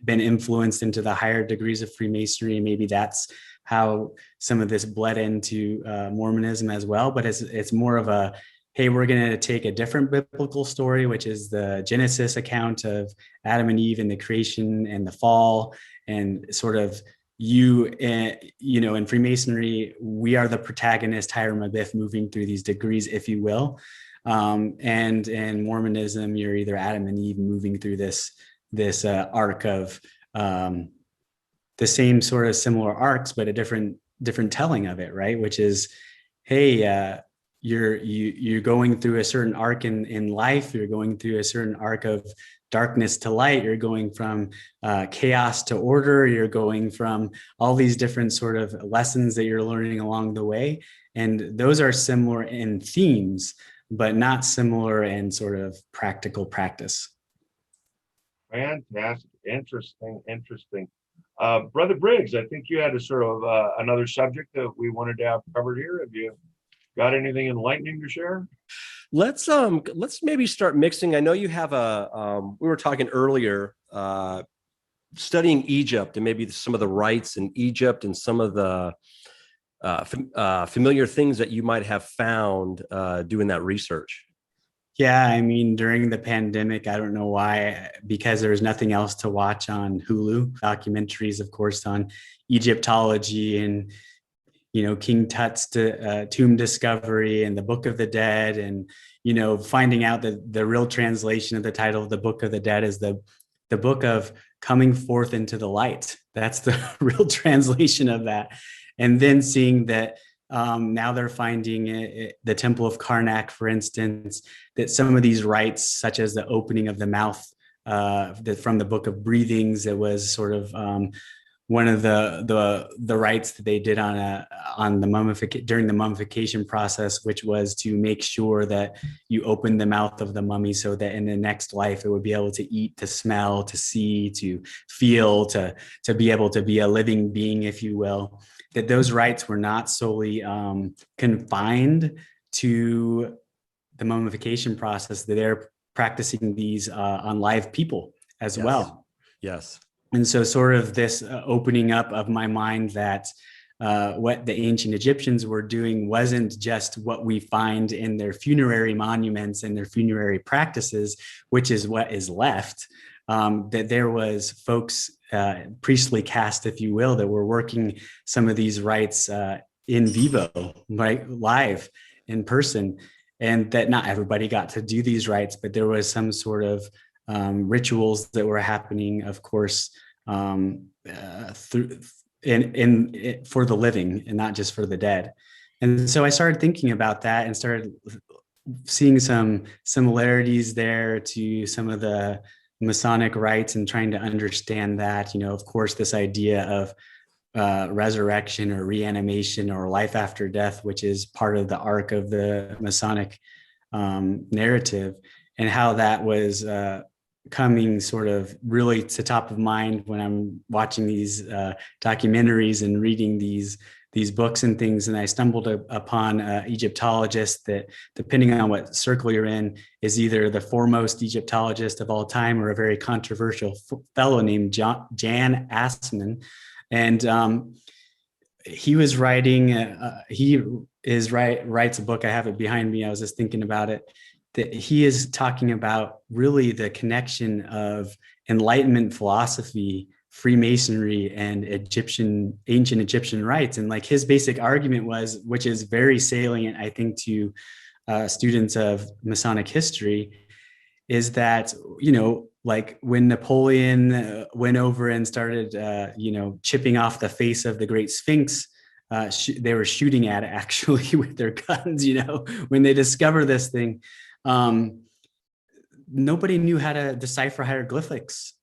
been influenced into the higher degrees of Freemasonry. Maybe that's how some of this bled into Mormonism as well. But it's more of a, hey, we're going to take a different biblical story, which is the Genesis account of Adam and Eve and the creation and the fall, and sort of in Freemasonry, we are the protagonist, Hiram Abiff, moving through these degrees, if you will. And in Mormonism, you're either Adam and Eve moving through this arc of the same sort of similar arcs, but a different telling of it, right? Which is, hey, you're going through a certain arc in life. You're going through a certain arc of darkness to light. You're going from chaos to order. You're going from all these different sort of lessons that you're learning along the way. And those are similar in themes, but not similar in sort of practical practice. Fantastic. Interesting. Brother Briggs, I think you had a sort of another subject that we wanted to have covered here. Have you got anything enlightening to share? Let's maybe start mixing. I know you have we were talking earlier, studying Egypt and maybe some of the rites in Egypt and some of the familiar things that you might have found doing that research. Yeah, I mean, during the pandemic, I don't know why, because there was nothing else to watch on Hulu. Documentaries, of course, on Egyptology and King Tut's tomb discovery and the Book of the Dead, and finding out that the real translation of the title of the Book of the Dead is the book of coming forth into the light. That's the real translation of that. And then seeing that now they're finding the Temple of Karnak, for instance, that some of these rites, such as the opening of the mouth from the Book of Breathings, that was sort of one of the rites that they did during the mummification process, which was to make sure that you open the mouth of the mummy so that in the next life it would be able to eat, to smell, to see, to feel, to be able to be a living being, if you will. That those rites were not solely confined to the mummification process, that they're practicing these on live people as well. Yes. And so sort of this opening up of my mind that what the ancient Egyptians were doing wasn't just what we find in their funerary monuments and their funerary practices, which is what is left, that there was folks, priestly caste, if you will, that were working some of these rites in vivo, right, live, in person, and that not everybody got to do these rites, but there was some sort of rituals that were happening, of course, through for the living and not just for the dead. And so I started thinking about that and started seeing some similarities there to some of the Masonic rites and trying to understand that, of course, this idea of resurrection or reanimation or life after death, which is part of the arc of the Masonic narrative, and how that was coming sort of really to top of mind when I'm watching these documentaries and reading these books and things. And I stumbled upon an Egyptologist that, depending on what circle you're in, is either the foremost Egyptologist of all time or a very controversial fellow named Jan Assmann. And he was writing, writes a book. I have it behind me. I was just thinking about it, that he is talking about really the connection of enlightenment philosophy, Freemasonry, and ancient Egyptian rites. And like his basic argument was, which is very salient, I think, to students of Masonic history, is that, like when Napoleon went over and started, chipping off the face of the Great Sphinx, they were shooting at it actually with their guns, when they discover this thing. Nobody knew how to decipher hieroglyphics,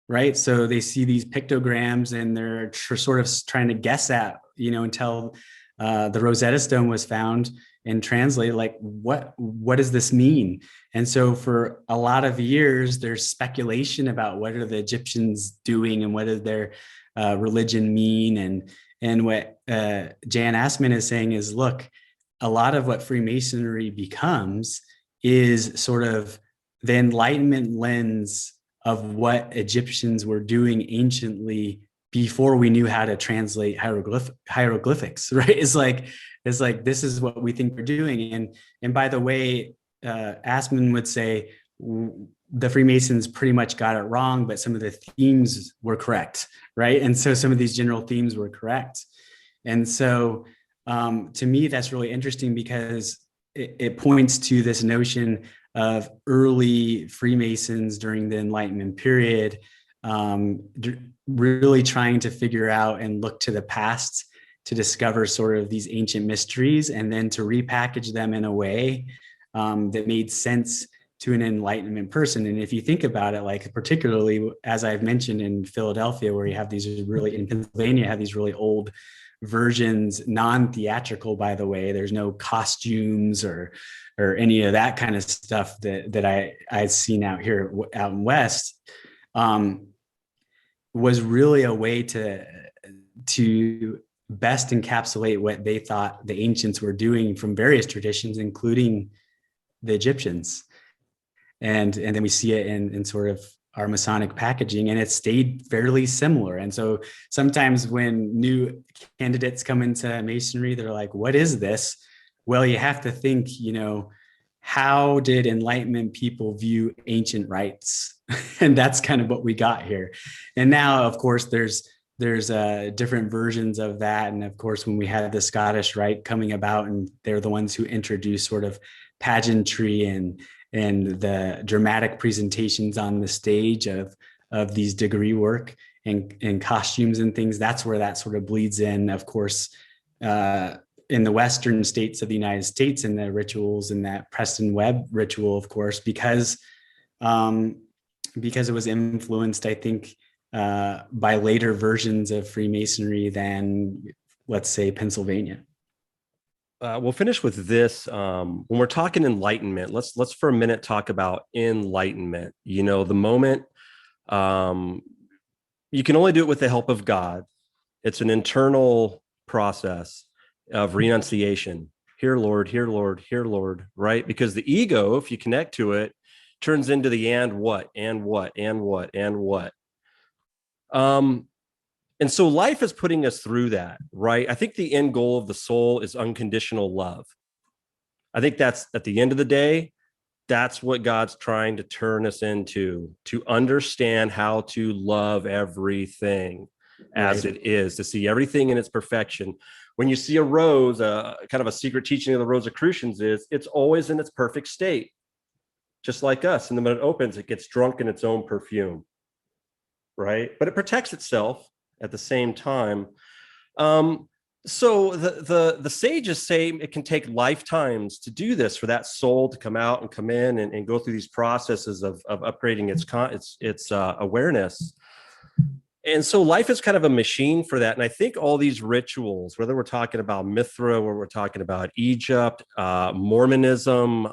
right? So they see these pictograms and they're sort of trying to guess at, until the Rosetta Stone was found and translated, like, what does this mean? And so for a lot of years, there's speculation about what are the Egyptians doing and what does their religion mean. And what Jan Assmann is saying is, look, a lot of what Freemasonry becomes is sort of the Enlightenment lens of what Egyptians were doing anciently before we knew how to translate hieroglyphics, right? It's like this is what we think we're doing. And by the way, Assmann would say the Freemasons pretty much got it wrong, but some of the themes were correct, right? And so some of these general themes were correct. And so to me, that's really interesting because it points to this notion of early Freemasons during the Enlightenment period, really trying to figure out and look to the past to discover sort of these ancient mysteries and then to repackage them in a way that made sense to an Enlightenment person. And if you think about it, like particularly, as I've mentioned, in Philadelphia, where you have these in Pennsylvania, have these really old versions, non-theatrical, by the way, there's no costumes or any of that kind of stuff that I've seen out here out in West, was really a way to best encapsulate what they thought the ancients were doing from various traditions, including the Egyptians. And then we see it in sort of our Masonic packaging, and it stayed fairly similar. And so sometimes when new candidates come into Masonry, they're like, what is this? Well, you have to think, how did Enlightenment people view ancient rites? And that's kind of what we got here. And now, of course, there's different versions of that. And of course, when we had the Scottish Rite coming about, and they're the ones who introduced sort of pageantry and the dramatic presentations on the stage of these degree work and costumes and things, that's where that sort of bleeds in. Of course, in the Western states of the United States, and the rituals and that Preston Webb ritual, of course, because it was influenced, I think, by later versions of Freemasonry than, let's say, Pennsylvania. We'll finish with this. When we're talking enlightenment, let's for a minute talk about enlightenment. The moment you can only do it with the help of God. It's an internal process of renunciation. Hear, Lord, hear, Lord, hear, Lord, right? Because the ego, if you connect to it, turns into the and what, and what, and what, and what. And so life is putting us through that, right? I think the end goal of the soul is unconditional love. I think that's, at the end of the day, that's what God's trying to turn us into, to understand how to love everything as it is, to see everything in its perfection. When you see a rose, kind of a secret teaching of the Rosicrucians is it's always in its perfect state, just like us. And then when it opens, it gets drunk in its own perfume, right? But it protects itself at the same time. So the sages say it can take lifetimes to do this, for that soul to come out and come in and go through these processes of upgrading its awareness. And so life is kind of a machine for that. And I think all these rituals, whether we're talking about Mithra, or we're talking about Egypt, Mormonism,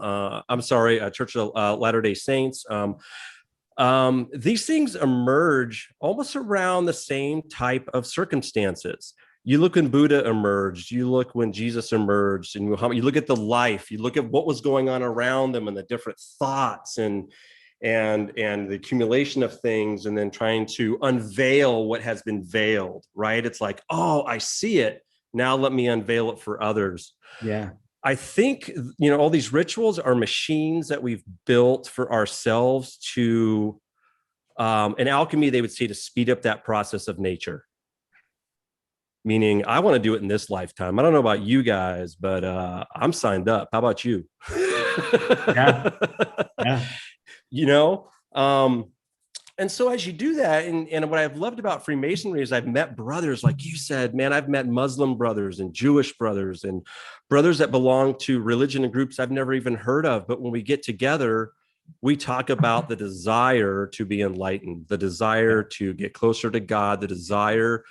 Church of Latter-day Saints, these things emerge almost around the same type of circumstances. You look when Buddha emerged, you look when Jesus emerged, and you look at the life, you look at what was going on around them and the different thoughts and the accumulation of things, and then trying to unveil what has been veiled, right? It's like, oh, I see it. Now let me unveil it for others. Yeah. I think, all these rituals are machines that we've built for ourselves to, in alchemy, they would say to speed up that process of nature. Meaning, I want to do it in this lifetime. I don't know about you guys, but I'm signed up. How about you? Yeah. And so as you do that, and what I've loved about Freemasonry is I've met brothers, like you said, man, I've met Muslim brothers and Jewish brothers and brothers that belong to religion and groups I've never even heard of. But when we get together, we talk about the desire to be enlightened, the desire to get closer to God, the desire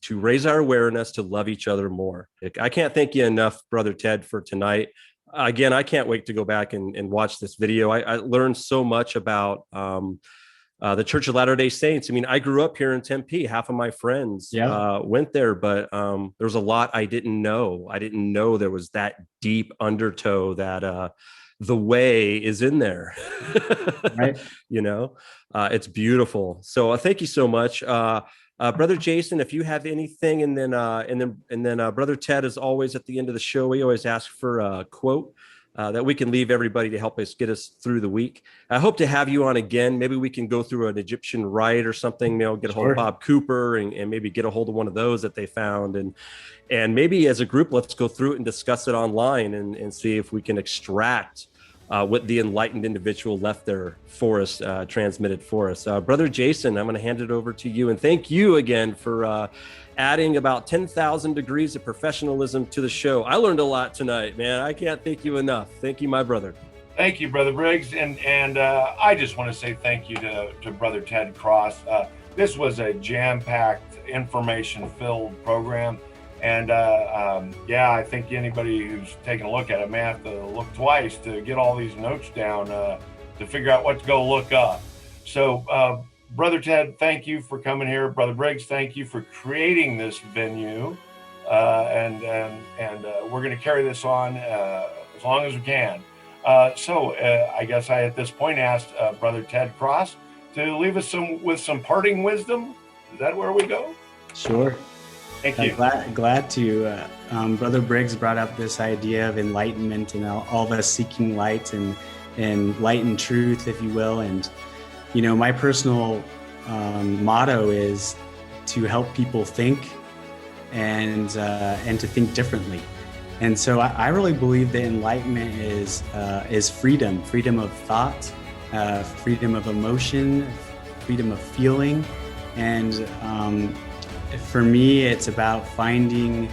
to raise our awareness, to love each other more. I can't thank you enough, Brother Ted, for tonight. Again, I can't wait to go back and watch this video. I learned so much about the Church of Latter-day Saints. I mean, I grew up here in Tempe. Half of my friends went there, but there was a lot I didn't know. I didn't know there was that deep undertow that the way is in there. Right. It's beautiful. So thank you so much. Brother Jason, if you have anything, and then Brother Ted, as always, at the end of the show, we always ask for a quote that we can leave everybody to help us get us through the week. I hope to have you on again. Maybe we can go through an Egyptian rite or something, get a hold of Bob Cooper and maybe get a hold of one of those that they found. And maybe as a group, let's go through it and discuss it online and see if we can extract what the enlightened individual left there for us, transmitted for us. Brother Jason, I'm going to hand it over to you. And thank you again for adding about 10,000 degrees of professionalism to the show. I learned a lot tonight, man. I can't thank you enough. Thank you, my brother. Thank you, Brother Briggs. And I just want to say thank you to Brother Ted Cross. This was a jam-packed, information-filled program. And I think anybody who's taking a look at it may have to look twice to get all these notes down to figure out what to go look up. So, Brother Ted, thank you for coming here. Brother Briggs, thank you for creating this venue. And we're going to carry this on as long as we can. I guess I, at this point, asked Brother Ted Cross to leave us with some parting wisdom. Is that where we go? Sure. Thank you. Glad to. Brother Briggs brought up this idea of enlightenment and all of us seeking light and light and truth, if you will. And, my personal motto is to help people think and to think differently. And so I really believe that enlightenment is freedom of thought, freedom of emotion, freedom of feeling. And for me, it's about finding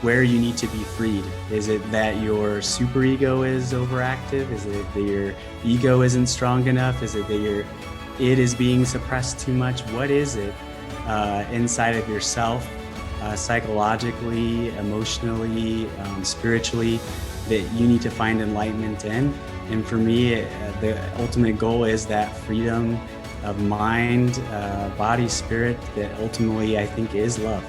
where you need to be freed. Is it that your superego is overactive? Is it that your ego isn't strong enough? Is it that it is being suppressed too much? What is it inside of yourself, psychologically, emotionally, spiritually, that you need to find enlightenment in? And for me, the ultimate goal is that freedom of mind, body, spirit, that ultimately I think is love.